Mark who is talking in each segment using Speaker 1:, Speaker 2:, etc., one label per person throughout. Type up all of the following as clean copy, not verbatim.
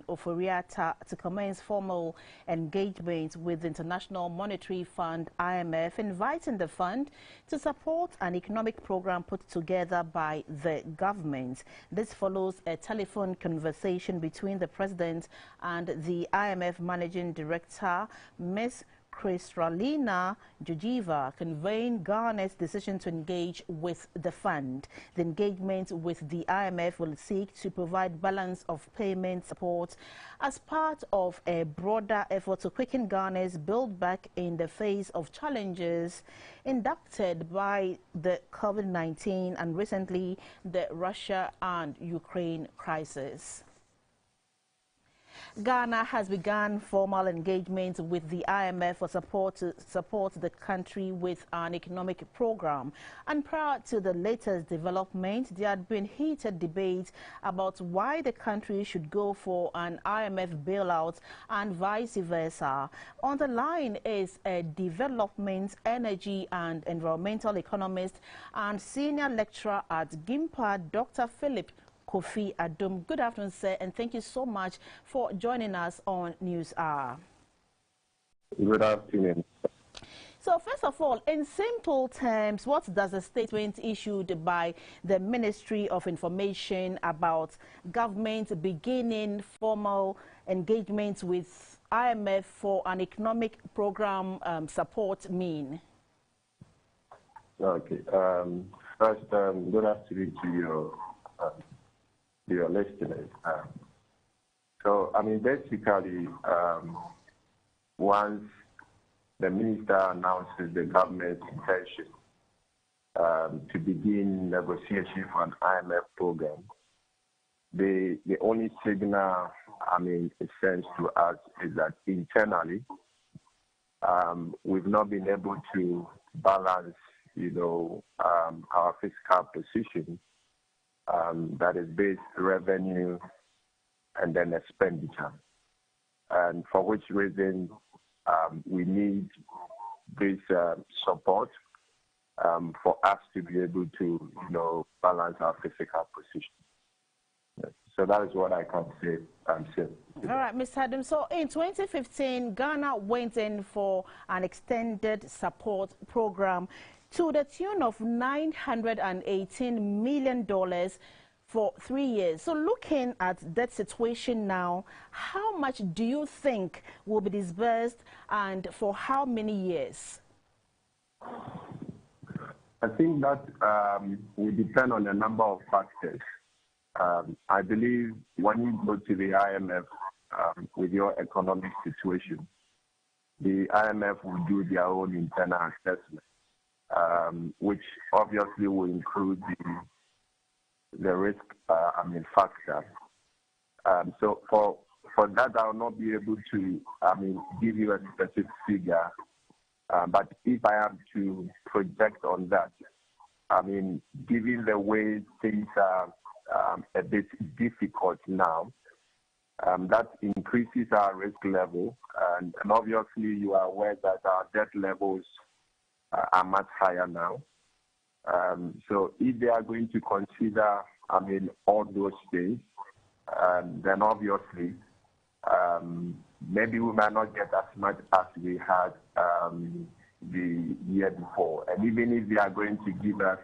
Speaker 1: President Oforiatta to commence formal engagement with the International Monetary Fund, IMF, inviting the fund to support an economic program put together by the government. This follows a telephone conversation between the President and the IMF Managing Director, Ms. Kristalina Georgieva, conveying Ghana's decision to engage with the fund. The engagement with the IMF will seek to provide balance of payment support as part of a broader effort to quicken Ghana's build back in the face of challenges inducted by the COVID-19 and recently the Russia and Ukraine crisis. Ghana has begun formal engagement with the IMF for support to support the country with an economic program. And prior to the latest development, there had been heated debate about why the country should go for an IMF bailout and vice versa. On the line is a development, energy and environmental economist and senior lecturer at GIMPA, Dr. Philip Kofi Adom. Good afternoon, sir, and thank you so much for joining us on News Hour.
Speaker 2: Good afternoon.
Speaker 1: So first of all, in simple terms, what does the statement issued by the Ministry of Information about government beginning formal engagement with IMF for an economic program support mean?
Speaker 2: Okay. First, good afternoon to your listeners. So, I mean, basically, once the minister announces the government's intention to begin negotiation for an IMF program, the only signal, I mean, it sends to us is that internally, we've not been able to balance, our fiscal position. That is based revenue and then expenditure, and for which reason we need this support for us to be able to, balance our fiscal position. Yes. So that is what I can say.
Speaker 1: All right, Mr. Adom. So in 2015, Ghana went in for an extended support program to the tune of $918 million for 3 years. So looking at that situation now, how much do you think will be disbursed and for how many years?
Speaker 2: I think that will depend on a number of factors. I believe when you go to the IMF with your economic situation, the IMF will do their own internal assessment. Which obviously will include the risk, factor. So for that, I will not be able to, give you a specific figure. But if I am to project on that, given the way things are a bit difficult now, that increases our risk level. And obviously, you are aware that our debt levels are much higher now. So if they are going to consider, all those things, then obviously, maybe we might not get as much as we had the year before. And even if they are going to give us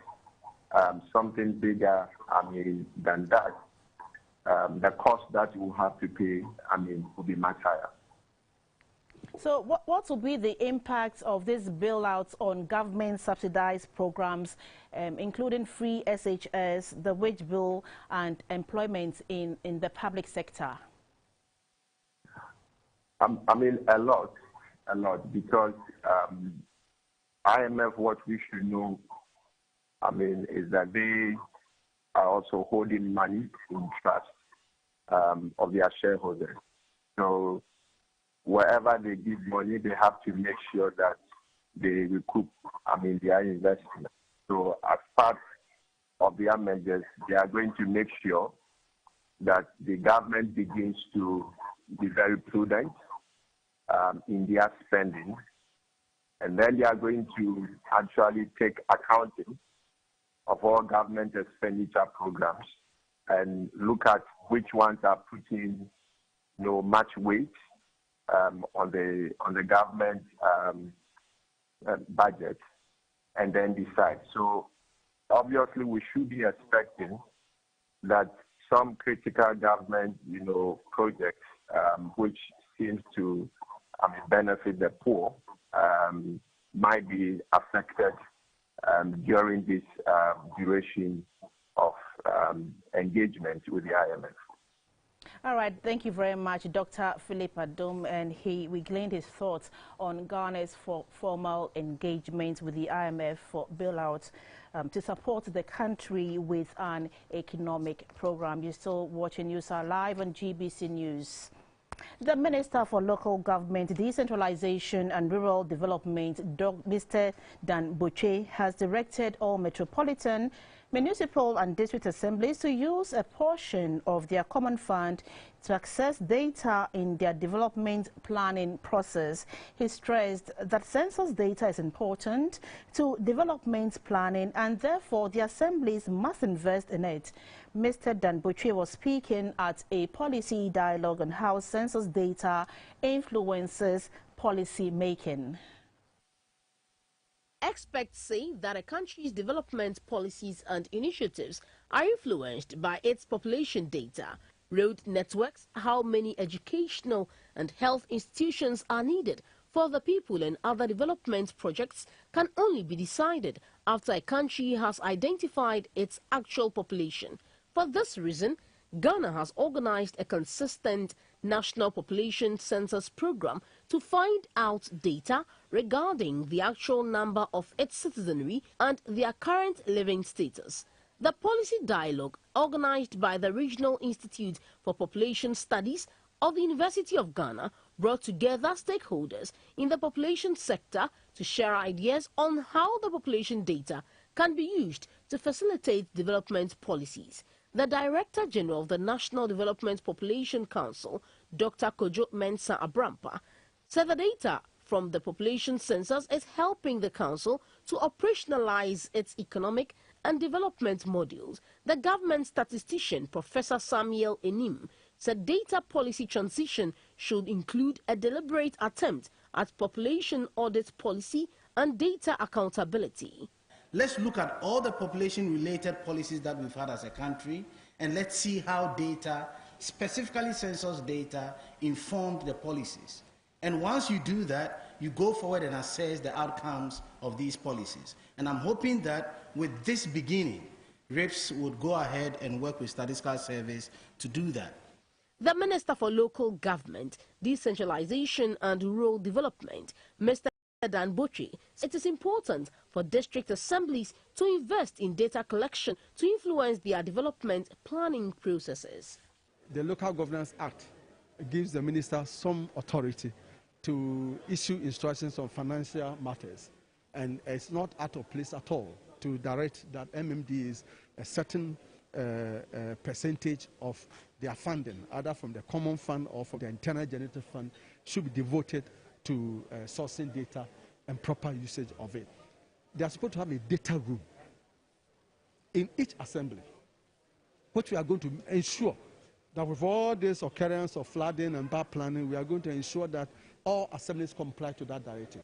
Speaker 2: something bigger, than that, the cost that we'll have to pay, will be much higher.
Speaker 1: So what will be the impact of these bailouts on government-subsidized programs, including free SHS, the wage bill, and employment in the public sector?
Speaker 2: A lot, because IMF, what we should know, is that they are also holding money in trust of their shareholders. So wherever they give money, they have to make sure that they recoup, their investment. So as part of their measures, they are going to make sure that the government begins to be very prudent in their spending. And then they are going to actually take accounting of all government expenditure programs and look at which ones are putting much weight on the government budget and then decide. So obviously we should be expecting that some critical government, projects which seems to benefit the poor might be affected during this duration of engagement with the IMF.
Speaker 1: All right, thank you very much, Dr. Philip Adom, and we gleaned his thoughts on Ghana's formal engagement with the IMF for bailouts to support the country with an economic program. You're still watching News Hour live on GBC News. The Minister for Local Government, Decentralization and Rural Development, Mr. Dan Boche, has directed all metropolitan, municipal and district assemblies to use a portion of their common fund to access data in their development planning process. He stressed that census data is important to development planning and therefore the assemblies must invest in it. Mr. Dan Boche was speaking at a policy dialogue on how census data influences policy making.
Speaker 3: Experts say that a country's development policies and initiatives are influenced by its population data, road networks, how many educational and health institutions are needed for the people, and other development projects can only be decided after a country has identified its actual population. For this reason, Ghana has organized a consistent national population census program to find out data regarding the actual number of its citizenry and their current living status. The policy dialogue, organized by the Regional Institute for Population Studies of the University of Ghana, brought together stakeholders in the population sector to share ideas on how the population data can be used to facilitate development policies. The Director General of the National Development Population Council, Dr. Kojo Mensah Abrampa, said the data from the population census is helping the council to operationalize its economic and development modules. The government statistician, Professor Samuel Enim, said data policy transition should include a deliberate attempt at population audit policy and data accountability.
Speaker 4: Let's look at all the population-related policies that we've had as a country, and let's see how data, specifically census data, informed the policies. And once you do that, you go forward and assess the outcomes of these policies. And I'm hoping that with this beginning, RIPS would go ahead and work with Statistical Service to do that.
Speaker 3: The Minister for Local Government, Decentralization and Rural Development, Mr. Dan Boche, it is important for district assemblies to invest in data collection to influence their development planning processes.
Speaker 5: The Local Governance Act gives the minister some authority to issue instructions on financial matters, and it's not out of place at all to direct that MMDs a certain percentage of their funding, either from the common fund or from the internal generated fund, should be devoted to sourcing data and proper usage of it. They are supposed to have a data room in each assembly, which we are going to ensure that with all this occurrence of flooding and bad planning, we are going to ensure that all assemblies comply to that directive.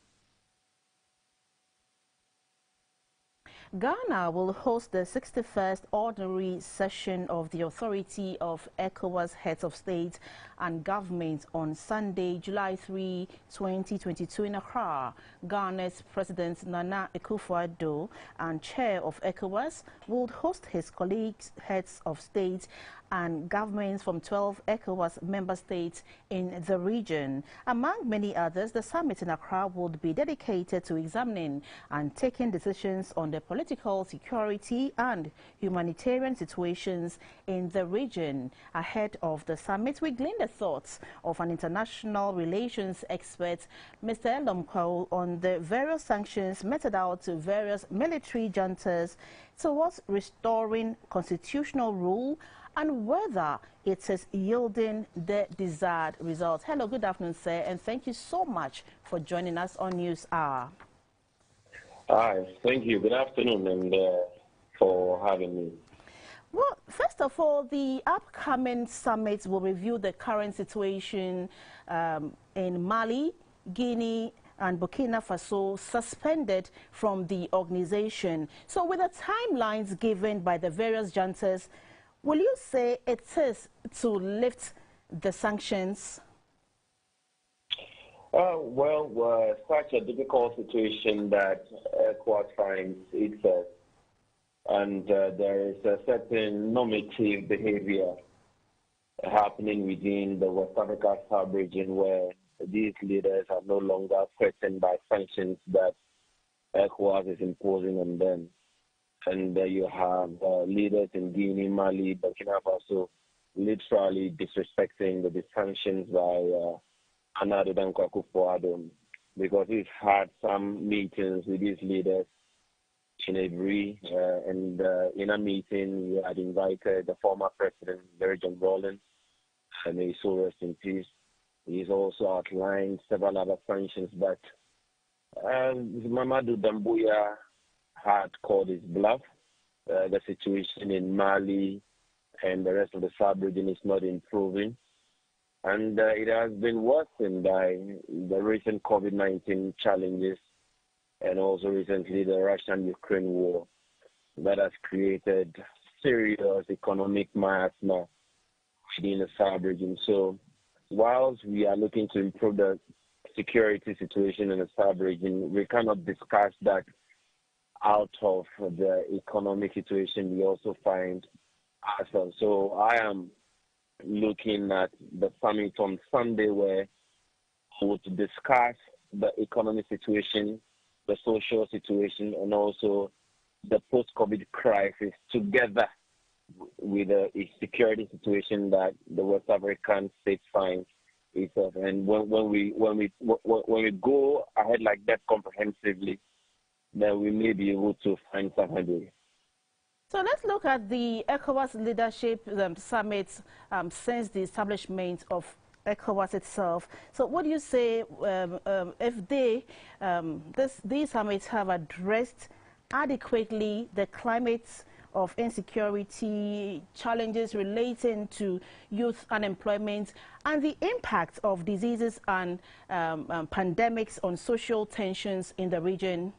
Speaker 1: Ghana will host the 61st ordinary session of the Authority of ECOWAS Heads of State and Government on Sunday, July 3, 2022 in Accra. Ghana's President Nana Akufo-Addo and Chair of ECOWAS will host his colleagues, heads of state and governments from 12 ECOWAS member states in the region. Among many others, the summit in Accra would be dedicated to examining and taking decisions on the political, security and humanitarian situations in the region. Ahead of the summit, we gleaned the thoughts of an international relations expert, Mr. Elomko, on the various sanctions meted out to various military juntas towards restoring constitutional rule and whether it is yielding the desired results. Hello, good afternoon, sir, and thank you so much for joining us on News Hour.
Speaker 6: Hi, thank you. Good afternoon, and for having me.
Speaker 1: Well, first of all, the upcoming summit will review the current situation in Mali, Guinea, and Burkina Faso suspended from the organization. So with the timelines given by the various juntas, will you say it is to lift the sanctions?
Speaker 6: Well, such a difficult situation that ECOWAS finds itself, and there is a certain normative behavior happening within the West Africa sub-region where these leaders are no longer threatened by sanctions that ECOWAS is imposing on them. And you have leaders in Guinea, Mali, Burkina Faso literally disrespecting the sanctions by Anado Dankwa Akufo-Addo, because he's had some meetings with these leaders in Avery, and in a meeting he had invited the former president, Barry John Rawlings, and may he so rest in peace. He's also outlined several other sanctions that Mamadou Doumbouya had called his bluff. The situation in Mali and the rest of the sub-region is not improving. And it has been worsened by the recent COVID-19 challenges and also recently the Russian-Ukraine war that has created serious economic miasma within the sub-region. So whilst we are looking to improve the security situation in the sub-region, we cannot discuss that out of the economic situation we also find ourselves. So I am looking at the summit on Sunday where we would discuss the economic situation, the social situation, and also the post-COVID crisis together with the security situation that the West African states find itself. And when we go ahead like that comprehensively, then we may be able to find something.
Speaker 1: So let's look at the ECOWAS leadership summit since the establishment of ECOWAS itself. So what do you say if these summits have addressed adequately the climate of insecurity, challenges relating to youth unemployment, and the impact of diseases and pandemics on social tensions in the region?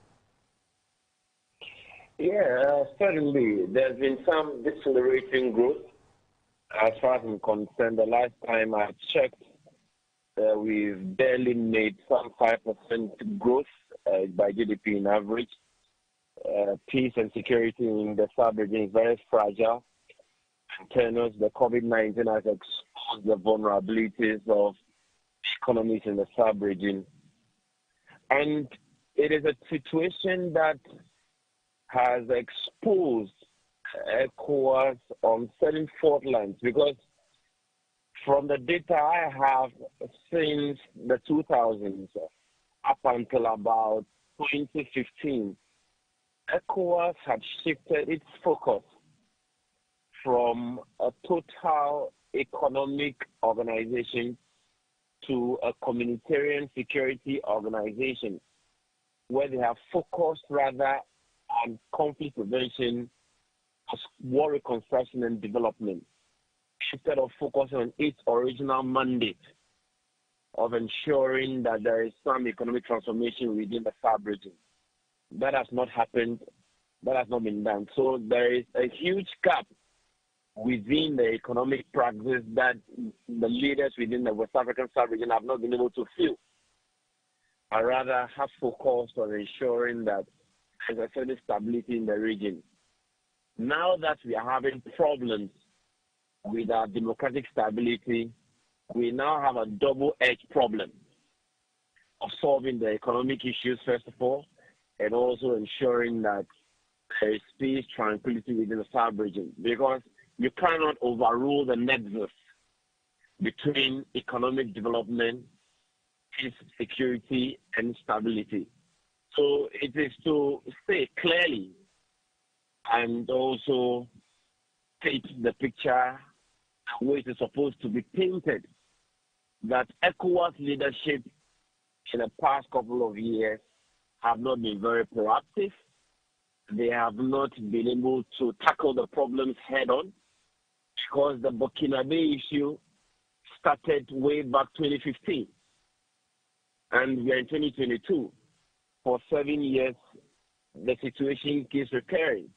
Speaker 6: Yeah, certainly. There's been some decelerating growth. As far as I'm concerned, the last time I checked, we've barely made some 5% growth by GDP in average. Peace and security in the sub-region is very fragile. In terms, the COVID-19 has exposed the vulnerabilities of economies in the sub-region. And it is a situation that has exposed ECOWAS on certain fault lines, because from the data I have since the 2000s up until about 2015, ECOWAS had shifted its focus from a total economic organization to a communitarian security organization, where they have focused rather on conflict prevention, war reconstruction and development, instead of focusing on its original mandate of ensuring that there is some economic transformation within the sub-region. That has not happened. That has not been done. So there is a huge gap within the economic practice that the leaders within the West African sub-region have not been able to fill. I rather have focused on ensuring that there's a certain stability in the region. Now that we are having problems with our democratic stability, we now have a double-edged problem of solving the economic issues, first of all, and also ensuring that there is peace, tranquility within the sub-region. Because you cannot overrule the nexus between economic development, peace, security, and stability. So it is to say clearly and also paint the picture the way it is supposed to be painted, that ECOWAS leadership in the past couple of years have not been very proactive, they have not been able to tackle the problems head on, because the Burkinabe issue started way back 2015. And we are in 2022. For 7 years, the situation keeps recurring.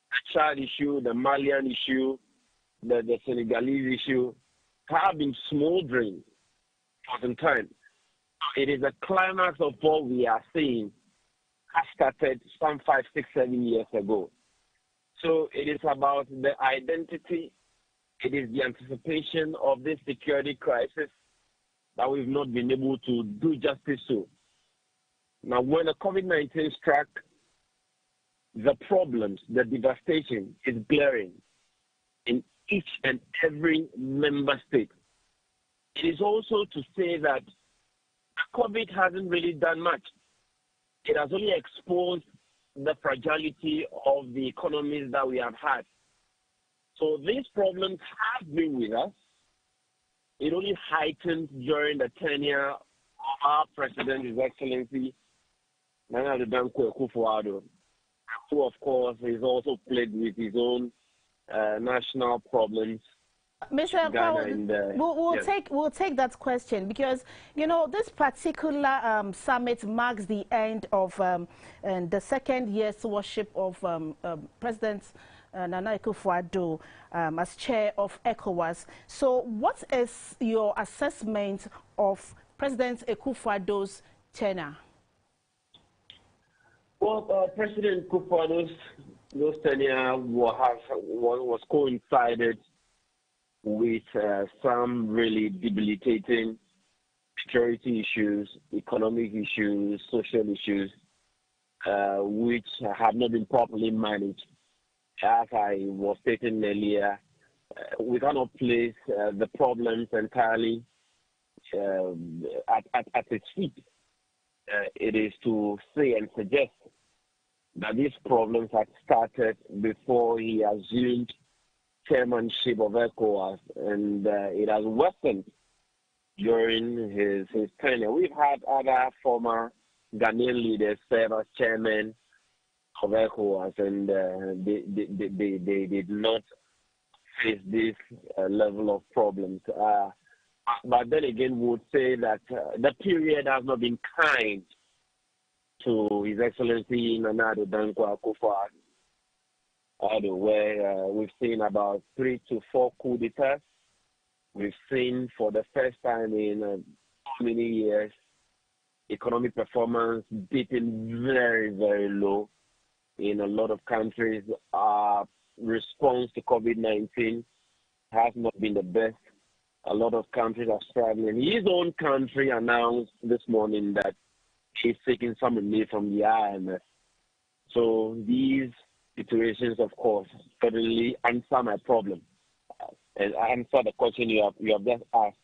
Speaker 6: The Chad issue, the Malian issue, the Senegalese issue have been smoldering for some time. It is a climax of what we are seeing has started some 5, 6, 7 years ago. So it is about the identity. It is the anticipation of this security crisis that we've not been able to do justice to. Now, when the COVID-19 struck, the problems, the devastation is glaring in each and every member state. It is also to say that COVID hasn't really done much. It has only exposed the fragility of the economies that we have had. So these problems have been with us. It only heightened during the tenure of our President, His Excellency, Nana Addo Akufo-Addo, who, of course, is also plagued with his own national problems.
Speaker 1: Mr. We'll take that question, because this particular summit marks the end of the second year stewardship of President Nana Akufo-Addo as chair of ECOWAS. So, what is your assessment of President Akufo-Addo's tenure?
Speaker 6: Well, President Akufo-Addo's tenure was coincided with some really debilitating security issues, economic issues, social issues, which have not been properly managed. As I was stating earlier, we cannot place the problems entirely at its feet. It is to say and suggest that these problems had started before he assumed chairmanship of ECOWAS, and it has worsened during his tenure. We've had other former Ghanaian leaders serve as chairman of ECOWAS, and they did not face this level of problems. But then again, we would say that the period has not been kind to His Excellency Nana Addo Akufo-Addo, where we've seen about 3 to 4 coups d'etat. We've seen for the first time in so many years economic performance dipping very, very low in a lot of countries. Our response to COVID-19 has not been the best. A lot of countries are struggling. His own country announced this morning that he's taking some relief from the IMF. So these situations, of course, certainly answer my problem and answer the question you have just asked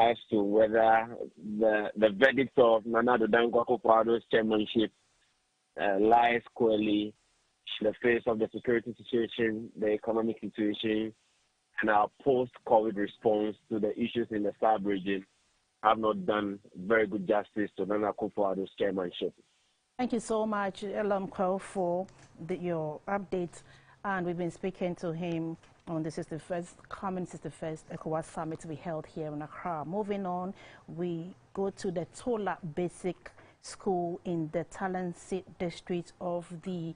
Speaker 6: as to whether the verdict of Nana Addo Akufo-Addo's chairmanship lies squarely in the face of the security situation, the economic situation, and our post-COVID response to the issues in the South region have not done very good justice to Nana Akufo-Addo's chairmanship.
Speaker 1: Thank you so much, Elam Kwao, for your update. And we've been speaking to him on the 61st ECOWAS Summit to be held here in Accra. Moving on, we go to the Tola Basic School in the Talensi district of the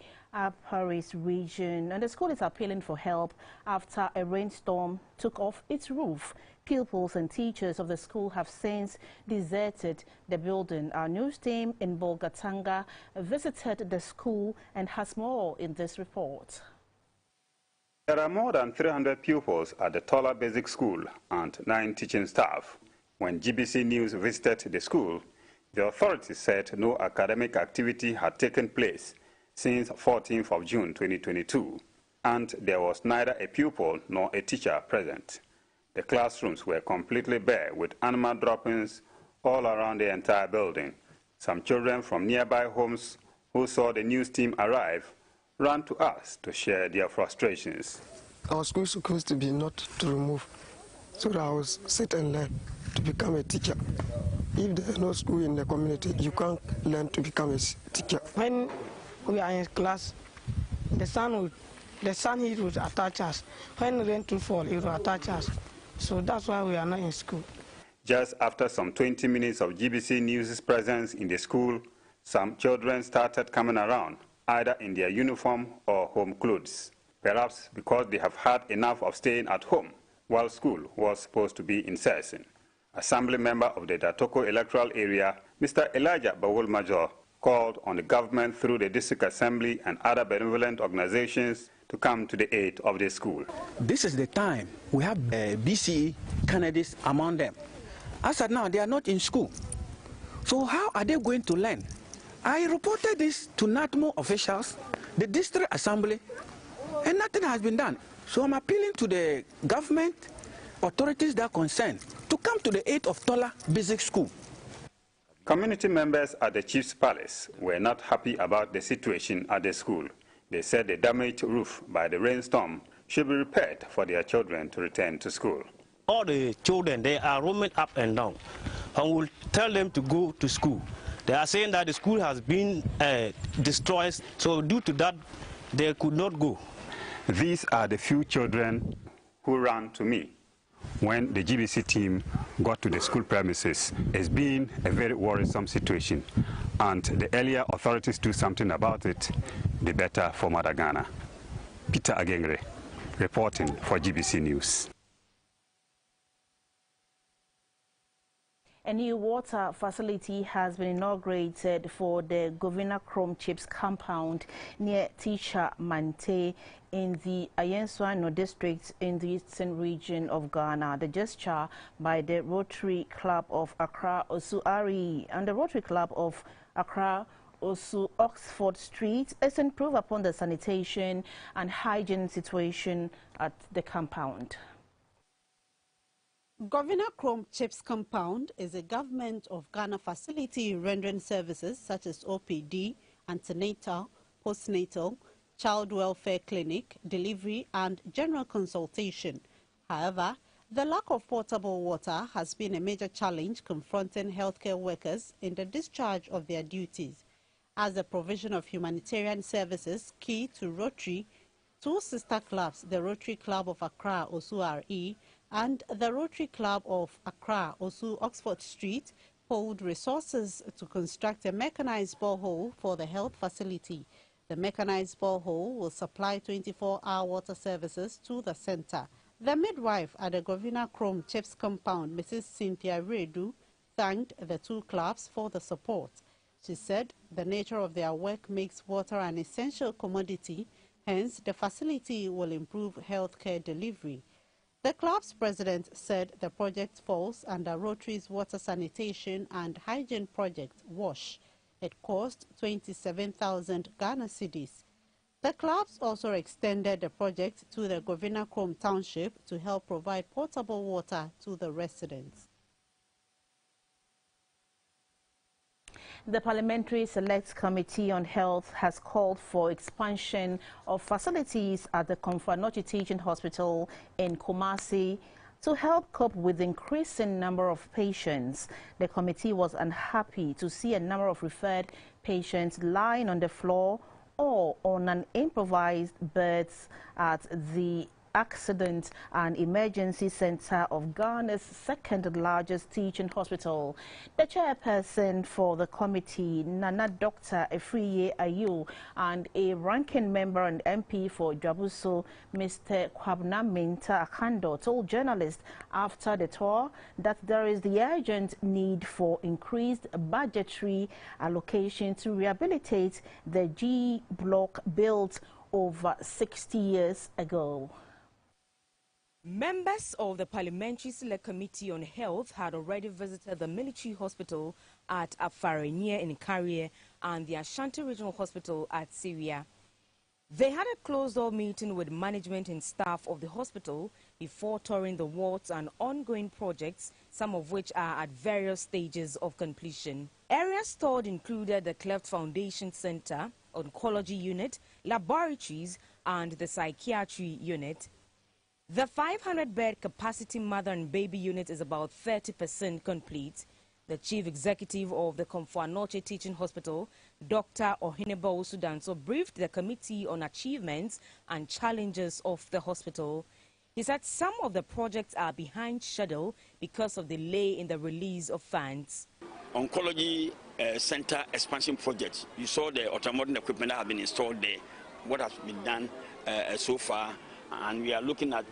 Speaker 1: Paris region, and the school is appealing for help after a rainstorm took off its roof. Pupils and teachers of the school have since deserted the building. Our news team in Bolgatanga visited the school and has more in this report.
Speaker 7: There are more than 300 pupils at the Tola Basic School and 9 teaching staff. When GBC News visited the school, the authorities said no academic activity had taken place since 14th of June 2022, and there was neither a pupil nor a teacher present. The classrooms were completely bare with animal droppings all around the entire building. Some children from nearby homes who saw the news team arrive ran to us to share their frustrations.
Speaker 8: Our school is supposed to be not to remove, so that I was sit and learn to become a teacher. If there is no school in the community, you can't learn to become a teacher.
Speaker 9: When we are in class, the sun heat would attach us. When rain to fall, it will attach us. So that's why we are not in school.
Speaker 7: Just after some 20 minutes of GBC News' presence in the school, some children started coming around, either in their uniform or home clothes, perhaps because they have had enough of staying at home while school was supposed to be in session. Assembly member of the Datoko electoral area, Mr. Elijah Bawul-Major, called on the government through the district assembly and other benevolent organizations to come to the aid of the school.
Speaker 10: This is the time we have BCE candidates among them. As of now, they are not in school. So how are they going to learn? I reported this to NATMO officials, the district assembly, and nothing has been done. So I'm appealing to the government authorities that are concerned to come to the aid of Tola Basic School.
Speaker 7: Community members at the Chief's Palace were not happy about the situation at the school. They said the damaged roof by the rainstorm should be repaired for their children to return to school.
Speaker 11: All the children, they are roaming up and down, and we'll tell them to go to school. They are saying that the school has been destroyed, so due to that, they could not go.
Speaker 7: These are the few children who ran to me when the GBC team got to the school premises. It's been a very worrisome situation, and the earlier authorities do something about it, the better for Mother Ghana. Peter Agengre, reporting for GBC News.
Speaker 1: A new water facility has been inaugurated for the Governor Chrome Chips compound near Teacher Mante in the Ayenswano district in the eastern region of Ghana. The gesture by the Rotary Club of Accra Osu-Ari and the Rotary Club of Accra Osu Oxford Street is improve upon the sanitation and hygiene situation at the compound.
Speaker 12: Governor Chrome Chips Compound is a government of Ghana facility rendering services such as OPD, antenatal, postnatal, child welfare clinic, delivery and general consultation. However, the lack of potable water has been a major challenge confronting healthcare workers in the discharge of their duties. As the provision of humanitarian services key to Rotary, two sister clubs, the Rotary Club of Accra Osu-Ari and the Rotary Club of Accra Osu Oxford Street, pooled resources to construct a mechanized borehole for the health facility. The mechanized borehole will supply 24-hour water services to the center. The midwife at the Governor Chrome Chips compound, Mrs. Cynthia Redu, thanked the two clubs for the support. She said the nature of their work makes water an essential commodity, hence the facility will improve healthcare delivery. The club's president said the project falls under Rotary's water sanitation and hygiene project, WASH. It cost 27,000 Ghana cedis. The clubs also extended the project to the Governor Chrome Township to help provide potable water to the residents.
Speaker 1: The Parliamentary Select Committee on Health has called for expansion of facilities at the Komfo-Anokye Teaching Hospital in Kumasi to help cope with the increasing number of patients. The committee was unhappy to see a number of referred patients lying on the floor or on an improvised beds at the Accident and Emergency Center of Ghana's second largest teaching hospital. The chairperson for the committee, Nana Dr. Efriye Ayu, and a ranking member and MP for Dwabuso, Mr. Kwabna Minta Akando, told journalists after the tour that there is the urgent need for increased budgetary allocation to rehabilitate the G block built over 60 years ago.
Speaker 13: Members of the Parliamentary Select Committee on Health had already visited the military hospital at Afarenier in Carrier and the Ashanti Regional Hospital at Syria. They had a closed-door meeting with management and staff of the hospital before touring the wards and ongoing projects, some of which are at various stages of completion. Areas toured included the Cleft Foundation Center, Oncology Unit, Laboratories, and the Psychiatry Unit. The 500-bed capacity mother and baby unit is about 30% complete. The chief executive of the Komfo-Anokye Teaching Hospital, Dr. Ohineba Osudanso, briefed the committee on achievements and challenges of the hospital. He said some of the projects are behind schedule because of delay in the release of funds.
Speaker 14: Oncology center expansion project. You saw the automodern equipment that have been installed there. What has been done so far, and we are looking at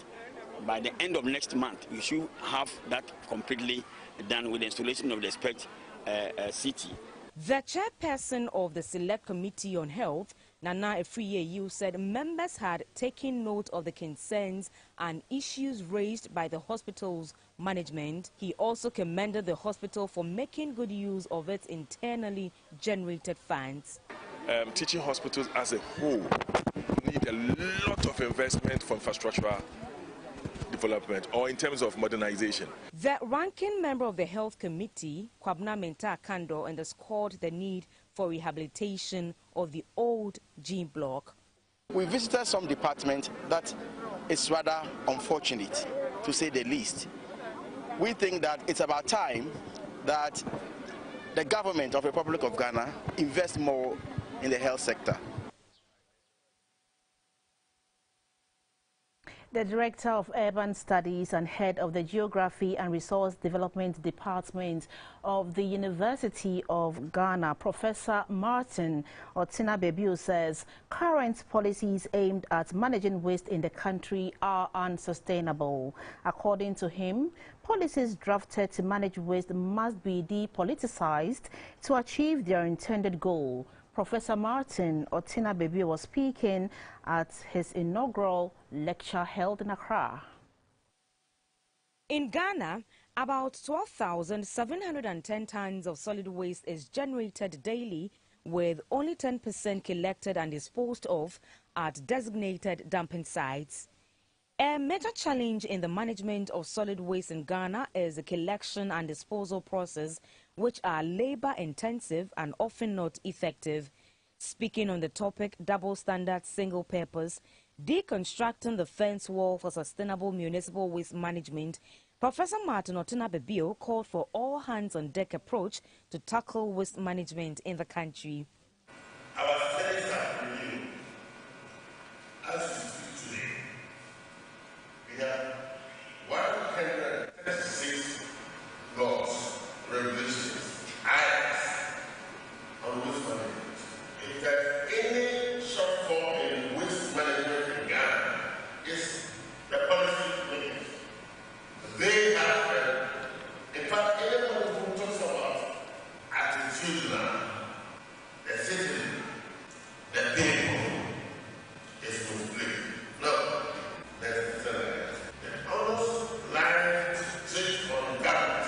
Speaker 14: by the end of next month we should have that completely done with the installation of the SPECT CT.
Speaker 13: The chairperson of the Select Committee on Health, Nana Efriye, said members had taken note of the concerns and issues raised by the hospital's management. He also commended the hospital for making good use of its internally generated funds.
Speaker 15: Teaching hospitals as a whole need a lot of investment for infrastructural development or in terms of modernization.
Speaker 13: The ranking member of the Health Committee, Kwabna Menta Kando, underscored the need for rehabilitation of the old gene block.
Speaker 16: We visited some department that is rather unfortunate, to say the least. We think that it's about time that the government of the Republic of Ghana invest more in the health sector.
Speaker 1: The Director of Urban Studies and Head of the Geography and Resource Development Department of the University of Ghana, Professor Martin Otina-Bebiu, says current policies aimed at managing waste in the country are unsustainable. According to him, policies drafted to manage waste must be depoliticized to achieve their intended goal. Professor Martin Otina-Bebiu was speaking at his inaugural lecture held in Accra.
Speaker 13: In Ghana, about 12,710 tons of solid waste is generated daily, with only 10% collected and disposed of at designated dumping sites. A major challenge in the management of solid waste in Ghana is the collection and disposal process, which are labor-intensive and often not effective. Speaking on the topic, double standard, single purpose, deconstructing the fence wall for sustainable municipal waste management, Professor Martin Otina-Bebiu called for all hands-on-deck approach to tackle waste management in the country.
Speaker 17: Our studies have reviewed, as we speak today, we have 136 laws, regulations, acts on waste management. If there's any shortfall in waste management in Ghana, it's the policy makers. They have, in fact, anyone who talks about attitudinal, the citizen, the people, is conflict. No, there's almost line sit on government.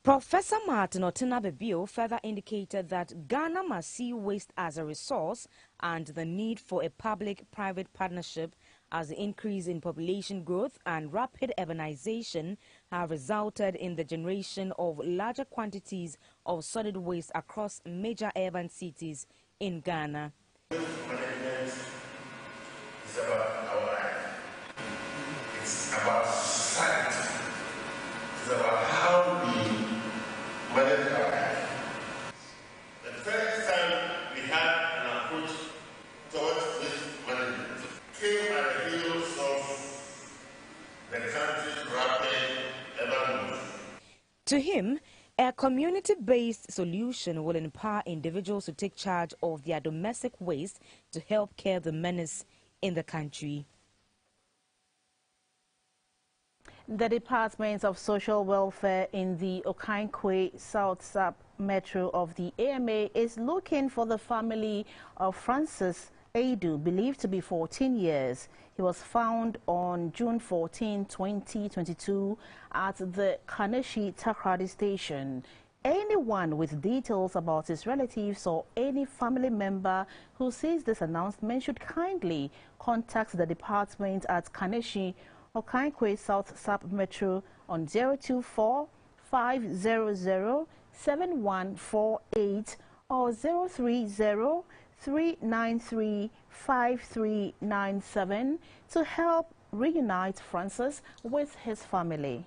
Speaker 13: Professor Martin Otina-Bebiu further indicated that Ghana must see waste as a resource and the need for a public-private partnership as the increase in population growth and rapid urbanization have resulted in the generation of larger quantities of solid waste across major urban cities in Ghana.
Speaker 17: Waste management is about our life. It's about society. It's about how we manage our life. The first time we had an approach towards waste management came at the heels of the country's rapid urban growth.
Speaker 13: To him, a community-based solution will empower individuals to take charge of their domestic waste to help curb the menace in the country.
Speaker 1: The Department of Social Welfare in the Okankwe South Sub Metro of the AMA is looking for the family of Francis Adu, believed to be 14 years. He was found on June 14, 2022 at the Kaneshi Takrady station. Anyone with details about his relatives or any family member who sees this announcement should kindly contact the department at Kaneshi Okankwe South Sub Metro on 024 500 7148 or 030 393 5397 to help reunite Francis with his family.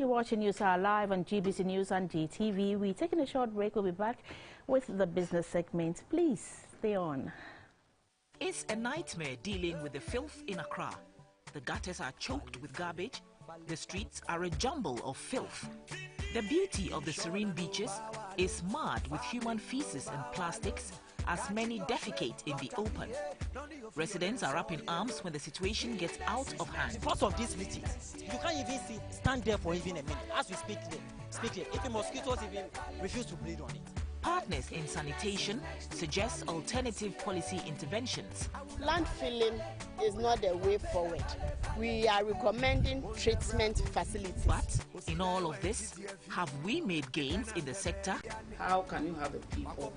Speaker 1: You're watching News Hour live on GBC News and GTV. We're taking a short break. We'll be back with the business segment. Please stay on.
Speaker 18: It's a nightmare dealing with the filth in Accra. The gutters are choked with garbage. The streets are a jumble of filth. The beauty of the serene beaches is marred with human feces and plastics as many defecate in the open. Residents are up in arms when the situation gets out of hand.
Speaker 19: Because of these beaches, you can't even stand there for even a minute. As we speak here, if the mosquitoes even refuse to breed on it.
Speaker 18: Partners in sanitation suggest alternative policy interventions.
Speaker 20: Landfilling is not the way forward. We are recommending treatment facilities.
Speaker 18: But in all of this, have we made gains in the sector?
Speaker 21: How can you have a people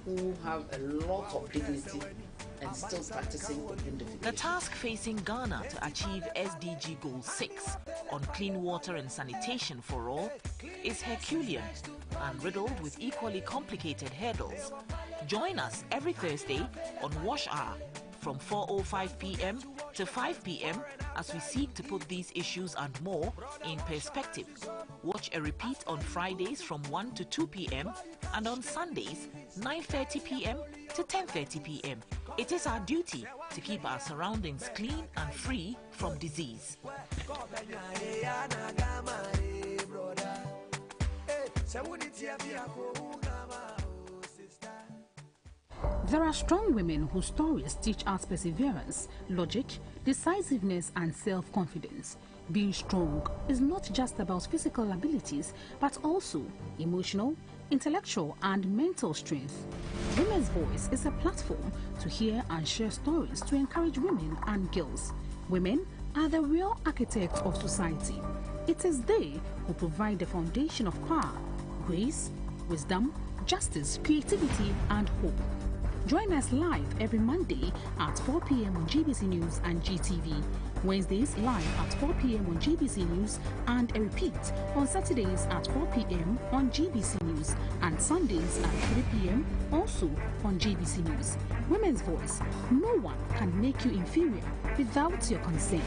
Speaker 21: who have a lot of dignity and still practicing open defecation?
Speaker 18: The task facing Ghana to achieve SDG Goal 6 on clean water and sanitation for all is Herculean and riddled with equally complicated hurdles. Join us every Thursday on Wash Hour from 4:05 p.m. to 5 p.m. as we seek to put these issues and more in perspective. Watch a repeat on Fridays from 1 to 2 p.m. and on Sundays 9:30 p.m. to 10:30 p.m. It is our duty to keep our surroundings clean and free from disease.
Speaker 22: There are strong women whose stories teach us perseverance, logic, decisiveness and self-confidence. Being strong is not just about physical abilities, but also emotional, intellectual and mental strength. Women's Voice is a platform to hear and share stories to encourage women and girls. Women are the real architects of society. It is they who provide the foundation of power, grace, wisdom, justice, creativity and hope. Join us live every Monday at 4 p.m. on GBC News and GTV, Wednesdays live at 4 p.m. on GBC News and a repeat on Saturdays at 4 p.m. on GBC News and Sundays at 3 p.m. also on GBC News. Women's Voice. No one can make you inferior without your consent.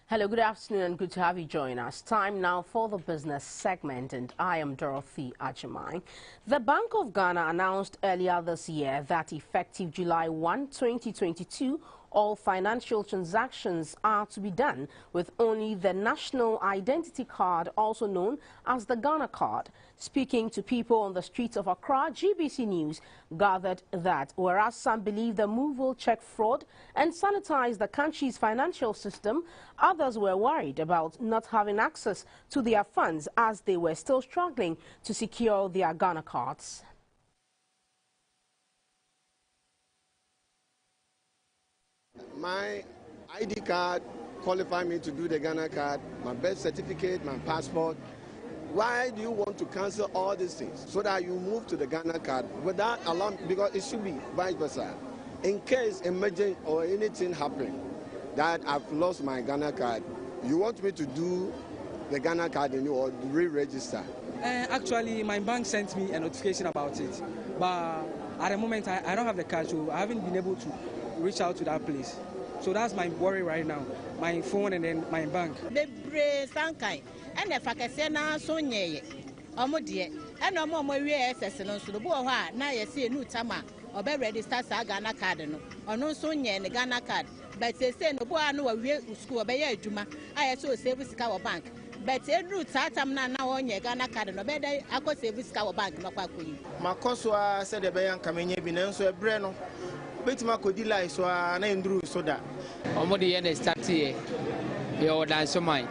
Speaker 3: Hello, good afternoon and good to have you join us. Time now for the business segment and I am Dorothy Ajamai. The Bank of Ghana announced earlier this year that effective July 1, 2022, all financial transactions are to be done with only the National Identity Card, also known as the Ghana Card. Speaking to people on the streets of Accra, GBC News gathered that whereas some believe the move will check fraud and sanitize the country's financial system, others were worried about not having access to their funds as they were still struggling to secure their Ghana cards.
Speaker 23: My ID card qualified me to do the Ghana card, my birth certificate, my passport. Why do you want to cancel all these things so that you move to the Ghana card without allowing, because it should be vice versa. In case emergency or anything happen that I've lost my Ghana card, you want me to do the Ghana card or re-register?
Speaker 24: Actually, my bank sent me a notification about it, but at the moment I don't have the card, so I haven't been able to reach out to that place. So that's my worry right now, my phone and then my bank.
Speaker 25: And if I can say now, so near Omodia, and no more we SS and so the boy, now you see a new Tama or be register Ghana card or no so near the Ghana card. But they say no boy, I know a real school by your Juma. I saw a service cover bank. But a root Tatam now on your Ghana card and obey I could service cover bank. No,
Speaker 26: my consul said the bayan coming in, so a breno. Bet my codilla so I named Drew Soda.
Speaker 27: Omodi and start here. Your dance of mine.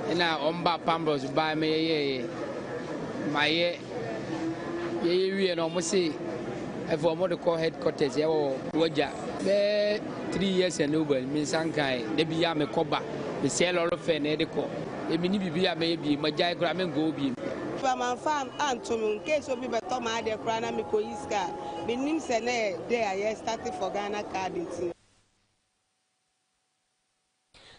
Speaker 27: And now Omba Pambros by me, my ye and almost say, if I'm to call headquarters, or Waja. 3 years and over, Miss Ankai, the Biame Coba, the sell all of an edico. mini bibia maybe my jai gramming go be.
Speaker 2: From farm and to case of me, but Tom had a crana Mikoiska. Benim Sene, there, started for Ghana card.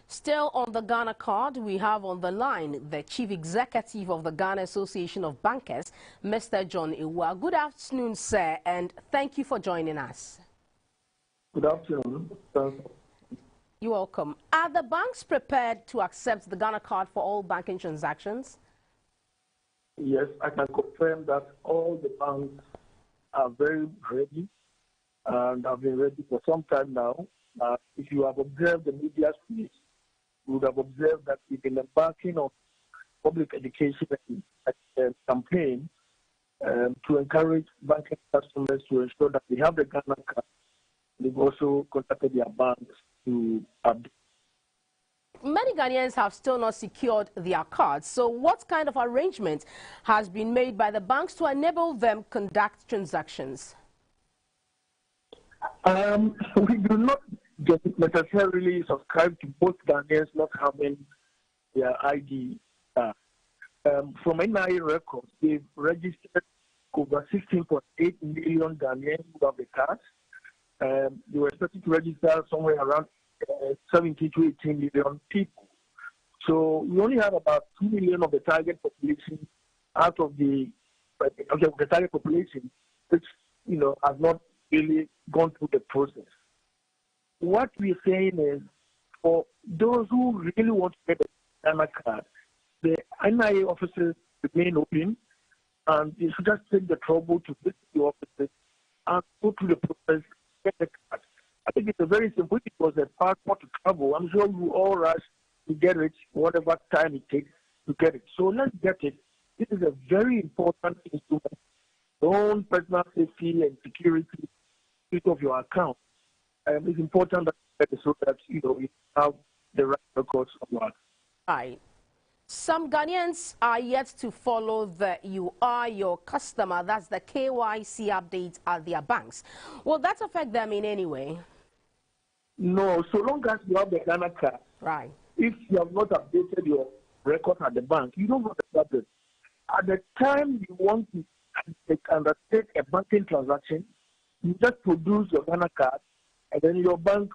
Speaker 3: Still on the Ghana card, we have on the line the Chief Executive of the Ghana Association of Bankers, Mr. John Iwa. Good afternoon, sir, and thank you for joining us.
Speaker 4: Good afternoon.
Speaker 3: You're welcome. Are the banks prepared to accept the Ghana card for all banking transactions?
Speaker 4: Yes, I can confirm that all the banks are very ready and have been ready for some time now. If you have observed the media space, you would have observed that we've been embarking on public education campaign to encourage banking customers to ensure that they have the Ghana card. They've also contacted their banks to update.
Speaker 3: Many Ghanaians have still not secured their cards. So what kind of arrangement has been made by the banks to enable them conduct transactions?
Speaker 4: We do not necessarily subscribe to both Ghanaians not having their ID. From NIA records, they've registered over 16.8 million Ghanaians who have the cards. They were expected to register somewhere around 17 to 18 million people. So we only have about 2 million of the target population out of the target population, which has not really gone through the process. What we're saying is, for those who really want to get a Ghana card, the NIA offices remain open, and they should just take the trouble to visit the offices and go through the process, get the card. I think it's a very simple. It was a passport to travel. I'm sure we all rush to get it, whatever time it takes to get it. So let's get it. This is a very important instrument. Your own personal safety and security of your account. It's important that so that you have the right records of your account.
Speaker 3: Right. Some Ghanaians are yet to follow the "you are your customer," that's the KYC updates at their banks. Will that affect them in any way?
Speaker 4: No, so long as you have the Ghana card.
Speaker 3: Right.
Speaker 4: If you have not updated your record at the bank, you don't have the problem. At the time you want to undertake a banking transaction, you just produce your Ghana card, and then your bank,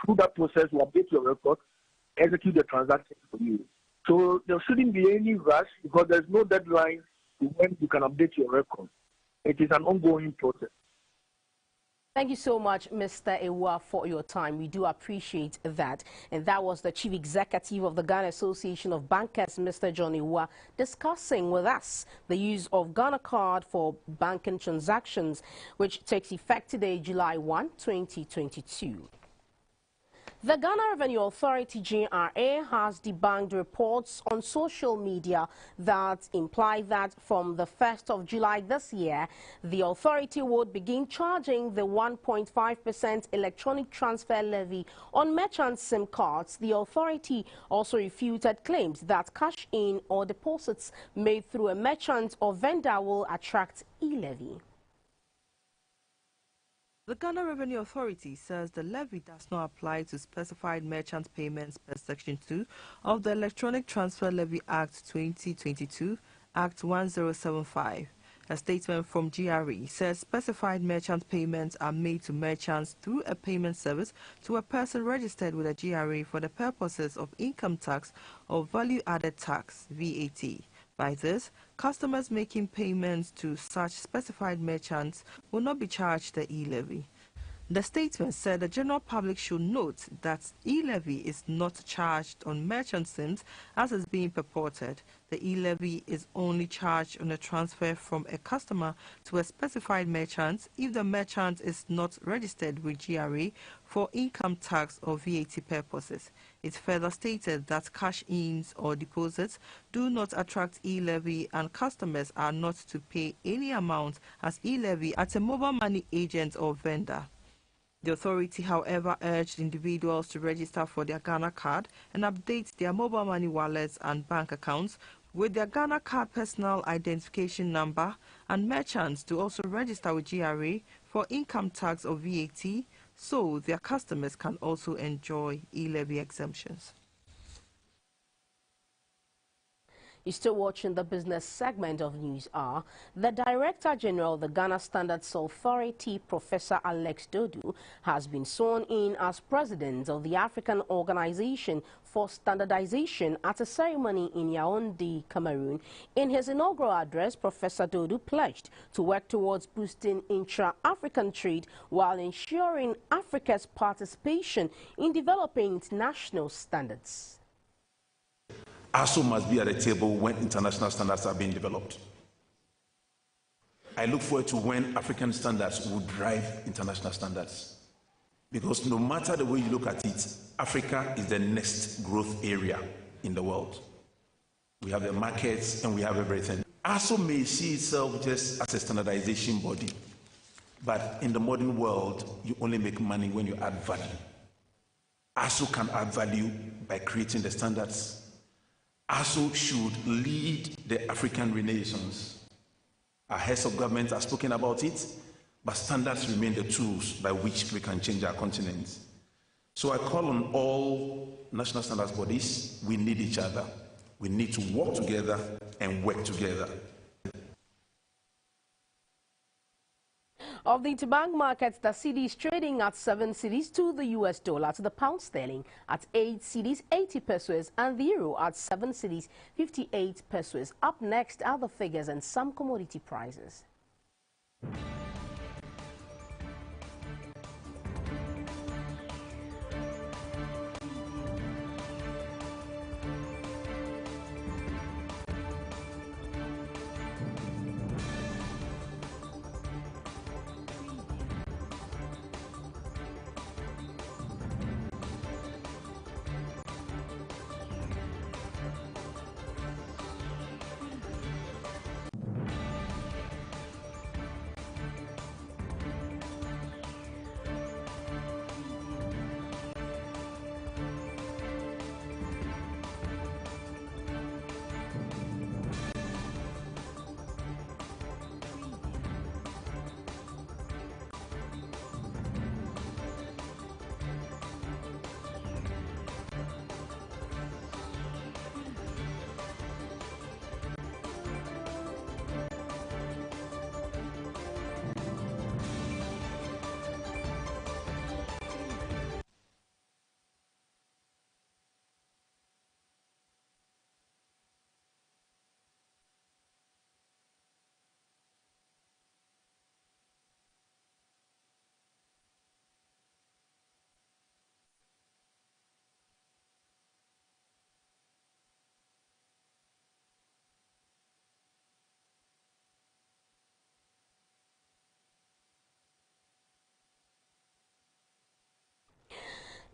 Speaker 4: through that process, will update your record, execute the transaction for you. So there shouldn't be any rush because there's no deadline to when you can update your record. It is an ongoing process.
Speaker 3: Thank you so much, Mr. Ewa, for your time. We do appreciate that. And that was the Chief Executive of the Ghana Association of Bankers, Mr. John Ewa, discussing with us the use of Ghana card for banking transactions, which takes effect today, July 1, 2022. The Ghana Revenue Authority, GRA, has debunked reports on social media that imply that from the 1st of July this year, the authority would begin charging the 1.5% electronic transfer levy on merchant SIM cards. The authority also refuted claims that cash-in or deposits made through a merchant or vendor will attract e-levy.
Speaker 5: The Ghana Revenue Authority says the levy does not apply to specified merchant payments per Section 2 of the Electronic Transfer Levy Act 2022, Act 1075. A statement from GRE says specified merchant payments are made to merchants through a payment service to a person registered with a GRE for the purposes of income tax or value-added tax, VAT. By this, customers making payments to such specified merchants will not be charged the e-levy. The statement said the general public should note that e-levy is not charged on merchant SIMs as is being purported. The e-levy is only charged on a transfer from a customer to a specified merchant if the merchant is not registered with GRA for income tax or VAT purposes. It further stated that cash-ins or deposits do not attract e-levy and customers are not to pay any amount as e-levy at a mobile money agent or vendor. The authority, however, urged individuals to register for their Ghana card and update their mobile money wallets and bank accounts with their Ghana card personal identification number, and merchants to also register with GRA for income tax or VAT so their customers can also enjoy e-levy exemptions.
Speaker 3: You're still watching the business segment of News Hour. The Director General of the Ghana Standards Authority, Professor Alex Dodu, has been sworn in as President of the African Organization for Standardization at a ceremony in Yaoundé, Cameroon. In his inaugural address, Professor Dodu pledged to work towards boosting intra-African trade while ensuring Africa's participation in developing international standards.
Speaker 6: ASO must be at the table when international standards are being developed. I look forward to when African standards will drive international standards. Because no matter the way you look at it, Africa is the next growth area in the world. We have the markets and we have everything. ASO may see itself just as a standardization body, but in the modern world, you only make money when you add value. ASO can add value by creating the standards. ASO should lead the African Renaissance. Our heads of government have spoken about it, but standards remain the tools by which we can change our continent. So I call on all national standards bodies, we need each other. We need to work together and work together.
Speaker 3: Of the interbank markets, the cedi is trading at 7 cedis to the US dollar, to the pound sterling at 8 cedis 80 pesos, and the euro at 7 cedis 58 pesos. Up next are the figures and some commodity prices.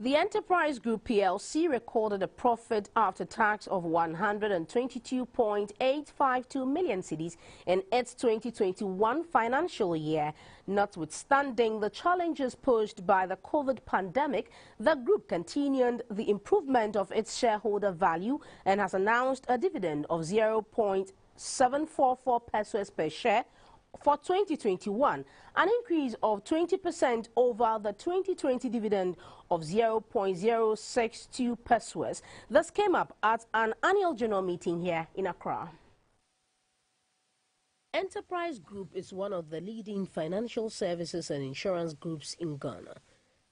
Speaker 3: The Enterprise Group PLC recorded a profit after tax of 122.852 million cedis in its 2021 financial year. Notwithstanding the challenges posed by the COVID pandemic, the group continued the improvement of its shareholder value and has announced a dividend of 0.744 pesos per share for 2021, an increase of 20% over the 2020 dividend of 0.062 pesos. This came up at an annual general meeting here in Accra. Enterprise Group is one of the leading financial services and insurance groups in Ghana.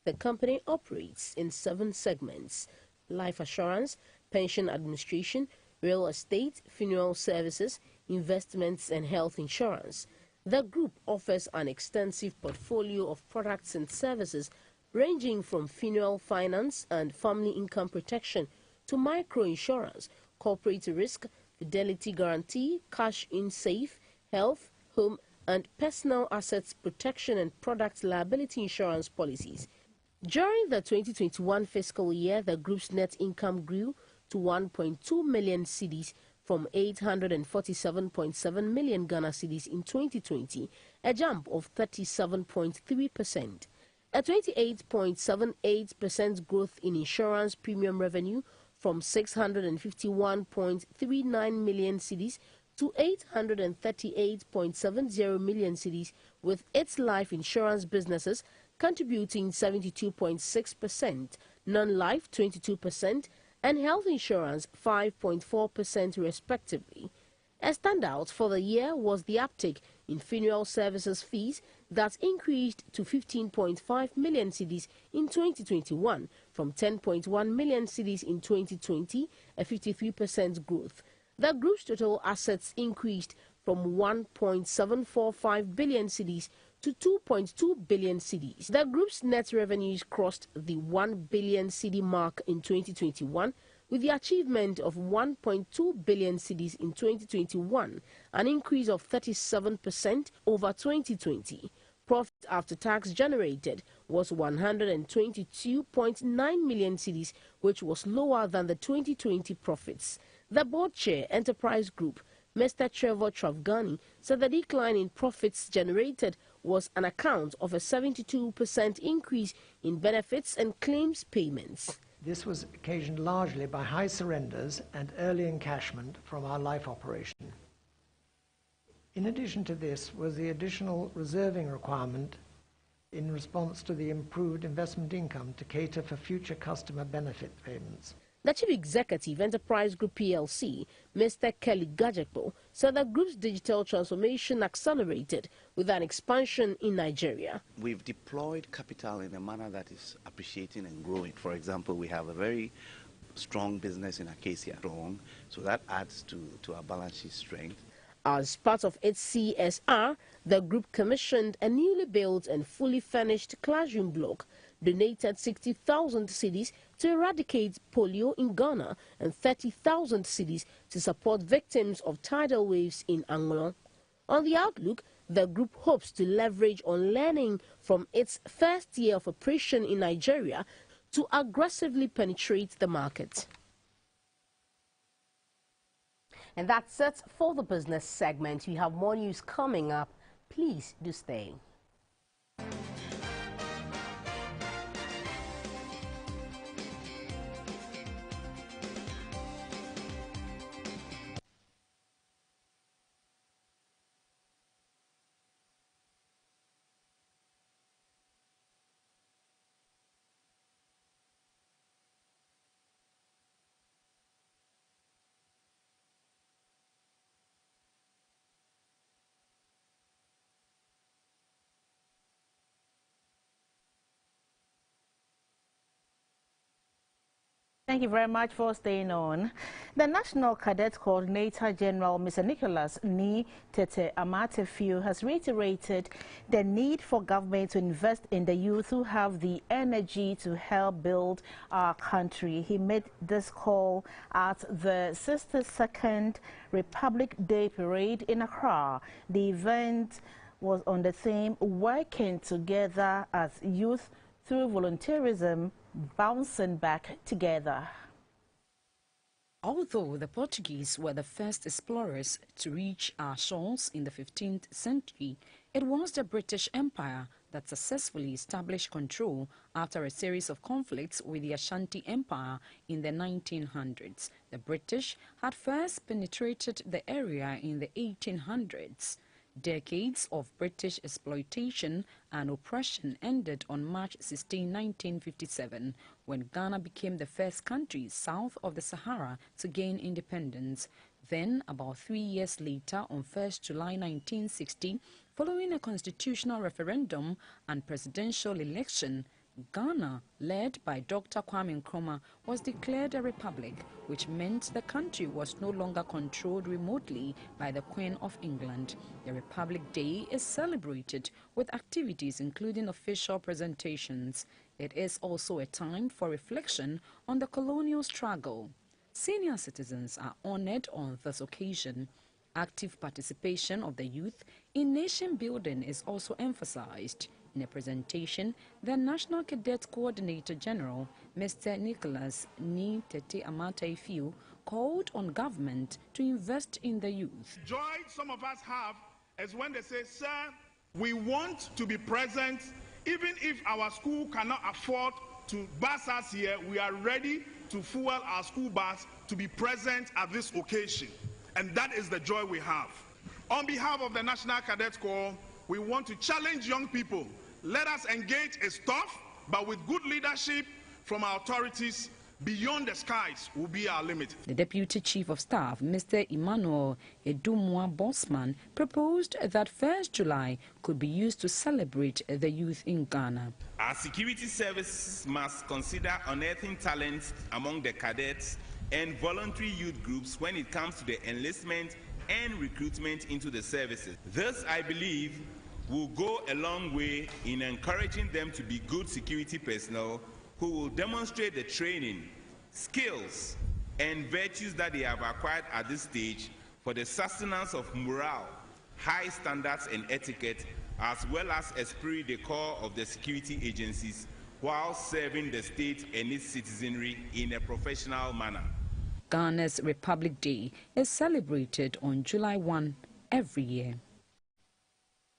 Speaker 3: The company operates in 7 segments: life assurance, pension administration, real estate, funeral services, investments, and health insurance. The group offers an extensive portfolio of products and services ranging from funeral finance and family income protection to micro-insurance, corporate risk, fidelity guarantee, cash-in safe, health, home and personal assets protection and product liability insurance policies. During the 2021 fiscal year, the group's net income grew to 1.2 million cedis from 847.7 million Ghana cedis in 2020, a jump of 37.3%. A 28.78% growth in insurance premium revenue from 651.39 million cedis to 838.70 million cedis, with its life insurance businesses contributing 72.6%, non-life 22%, and health insurance 5.4% respectively. A standout for the year was the uptick in funeral services fees that increased to 15.5 million cedis in 2021 from 10.1 million cedis in 2020, a 53% growth. The group's total assets increased from 1.745 billion cedis to 2.2 billion cedis. The group's net revenues crossed the 1 billion cedi mark in 2021, with the achievement of 1.2 billion cedis in 2021, an increase of 37% over 2020. Profit after tax generated was 122.9 million cedis, which was lower than the 2020 profits. The board chair, Enterprise Group, Mr. Trevor Travagani, said the decline in profits generated was an account of a 72% increase in benefits and claims payments.
Speaker 7: This was occasioned largely by high surrenders and early encashment from our life operation. In addition to this was the additional reserving requirement in response to the improved investment income to cater for future customer benefit payments.
Speaker 3: The Chief Executive, Enterprise Group PLC, Mr. Kelly Gajekpo, said the group's digital transformation accelerated with an expansion in Nigeria.
Speaker 8: We've deployed capital in a manner that is appreciating and growing. For example, we have a very strong business in Acacia, so that adds to our balance sheet strength.
Speaker 3: As part of its CSR, the group commissioned a newly built and fully furnished classroom block, donated 60,000 cedis to eradicate polio in Ghana and 30,000 cedis to support victims of tidal waves in Angola. On the outlook, the group hopes to leverage on learning from its first year of operation in Nigeria to aggressively penetrate the market. And that's it for the business segment. We have more news coming up. Please do stay.
Speaker 1: Thank you very much for staying on. The National Cadet Coordinator General, Mr. Nicholas Ni Tete Amatefiu, has reiterated the need for government to invest in the youth who have the energy to help build our country. He made this call at the 62nd Republic Day Parade in Accra. The event was on the theme Working Together as Youth Through Volunteerism, Bouncing Back Together.
Speaker 9: Although the Portuguese were the first explorers to reach our shores in the 15th century, it was the British Empire that successfully established control after a series of conflicts with the Ashanti Empire in the 1900s. The British had first penetrated the area in the 1800s. Decades of British exploitation and oppression ended on March 16, 1957, when Ghana became the first country south of the Sahara to gain independence. Then, about 3 years later, on 1st July 1960, following a constitutional referendum and presidential election, Ghana, led by Dr. Kwame Nkrumah, was declared a republic, which meant the country was no longer controlled remotely by the Queen of England. The Republic Day is celebrated with activities including official presentations. It is also a time for reflection on the colonial struggle. Senior citizens are honored on this occasion. Active participation of the youth in nation building is also emphasized. In a presentation, the National Cadet Coordinator General, Mr. Nicholas Ni Tete Amatefiu, called on government to invest in the youth.
Speaker 10: Joy some of us have is when they say, sir, we want to be present. Even if our school cannot afford to bus us here, we are ready to fuel our school bus to be present at this occasion. And that is the joy we have. On behalf of the National Cadet Corps, we want to challenge young people. Let us engage is tough, but with good leadership from our authorities, Beyond the skies will be our limit.
Speaker 9: The Deputy Chief of Staff, Mr. Emmanuel Edumwa Bosman, proposed that 1st July could be used to celebrate the youth in Ghana.
Speaker 11: Our security services must consider unearthing talents among the cadets and voluntary youth groups when it comes to the enlistment and recruitment into the services. This, I believe, will go a long way in encouraging them to be good security personnel who will demonstrate the training, skills, and virtues that they have acquired at this stage for the sustenance of morale, high standards and etiquette, as well as esprit de corps of the security agencies, while serving the state and its citizenry in a professional manner.
Speaker 9: Ghana's Republic Day is celebrated on July 1 every year.